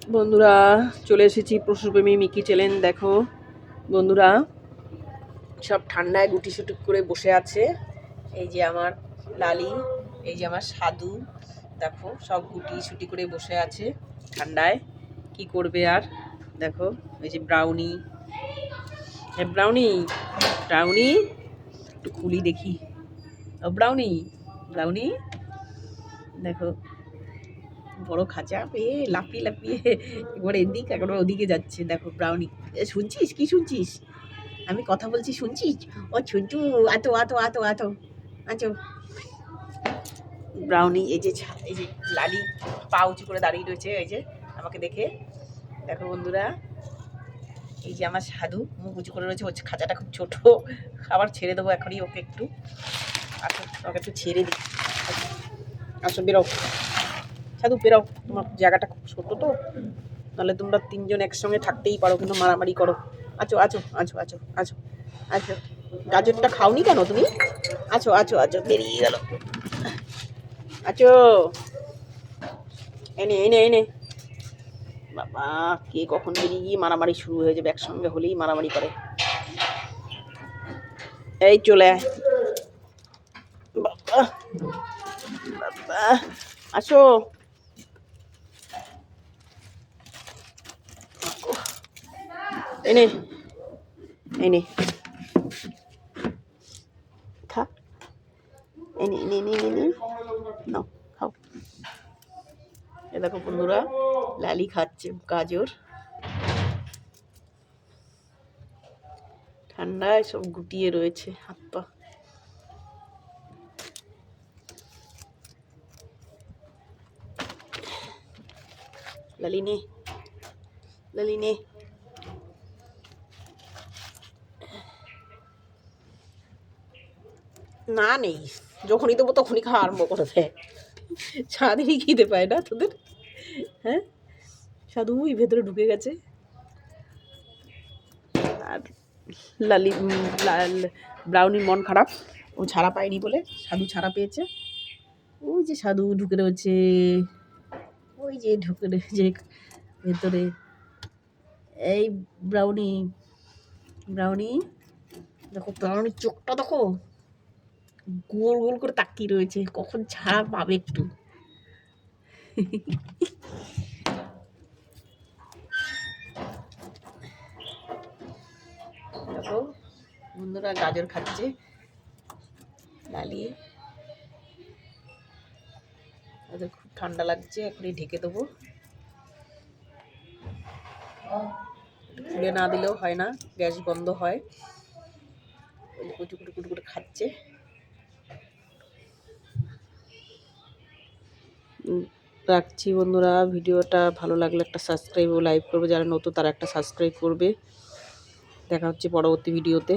বন্ধুরা চলে এসেছি পশুপ্রেমী মিকি চ্যানেল। দেখো বন্ধুরা, সব ঠান্ডায় গুটি সুটি করে বসে আছে। এই যে আমার লালি, এই যে আমার সাধু, দেখো সব গুটি সুটি করে বসে আছে ঠান্ডায়। কি করবে আর। দেখো এই যে ব্রাউনি, ব্রাউনি ব্রাউনি একটু খুলি দেখি। ও ব্রাউনি, ব্রাউনি দেখো বড় খাঁচা পেয়ে লাফিয়ে লাফিয়ে একবার এদিক একবার ওদিকে যাচ্ছে। দেখো ব্রাউনি, শুনছিস কি শুনছিস? আমি কথা বলছি শুনছিস? ও ছুটু আতো আতো আতো আতো আছো। ব্রাউনি এই যে লালি পা উঁচু করে দাঁড়িয়ে রয়েছে এই যে আমাকে দেখে। দেখো বন্ধুরা, এই যে আমার সাধু মুখ উঁচু করে রয়েছে। হচ্ছে খাঁচাটা খুব ছোট, আবার ছেড়ে দেবো এখনই ওকে একটু। আসো ওকে একটু ছেড়ে দিই। আসো বেরো সাধু, বেরাও, তোমার জায়গাটা খুব ছোটো তো, নাহলে তোমরা তিনজন একসঙ্গে থাকতেই পারো, কিন্তু মারামারি করো। আছো আছো আছো আছো আছো আছো। গাজরটা খাওনি কেন তুমি? আছো আছো আছো, বেরিয়ে গেল। আছো, এনে এনে এনে। বাবা, কে কখন বেরিয়ে গিয়ে মারামারি শুরু হয়ে যাবে, একসঙ্গে হলেই মারামারি করে। এই চলে আয় বাবা, বাবা আসো। এনে এনে খা, এনে এনে এনে এনে নাও খাও। এ দেখো বন্ধুরা, লালি খাচ্ছে গাজর। ঠান্ডায় সব গুটিয়ে রয়েছে হাত পা। লালি নে, লালি নে। না নেই, যখনই দেবো তখনই খাওয়া আরম্ভ করে দেয়। সারাদিনই খিদে পায় না তোদের? হ্যাঁ, সাধু ওই ভেতরে ঢুকে গেছে। আর লালি ব্রাউনির মন খারাপ, ও ছাড়া পায়নি বলে। সাধু ছাড়া পেয়েছে। ওই যে সাধু ঢুকে রয়েছে, ওই যে ঢুকে রয়েছে ভেতরে। এই ব্রাউনি, ব্রাউনি দেখো, ব্রাউনির চোখটা দেখো, গোল গোল করে তাকিয়ে রয়েছে, কখন ছাড়া পাবে একটু। দেখো বন্ধুরা, গাজর খাচ্ছে লালি। ওদের খুব ঠান্ডা লাগছে, এখনই ঢেকে দেবো। খুলে না দিলেও হয় না, গ্যাস বন্ধ হয়। কুটু কুটু কুটু কুটু খাচ্ছে। রাখছি বন্ধুরা, ভিডিওটা ভালো লাগলে একটা সাবস্ক্রাইব ও লাইক করবে, যারা নতুন তারা একটা সাবস্ক্রাইব করবে। দেখা হচ্ছে পরবর্তী ভিডিওতে।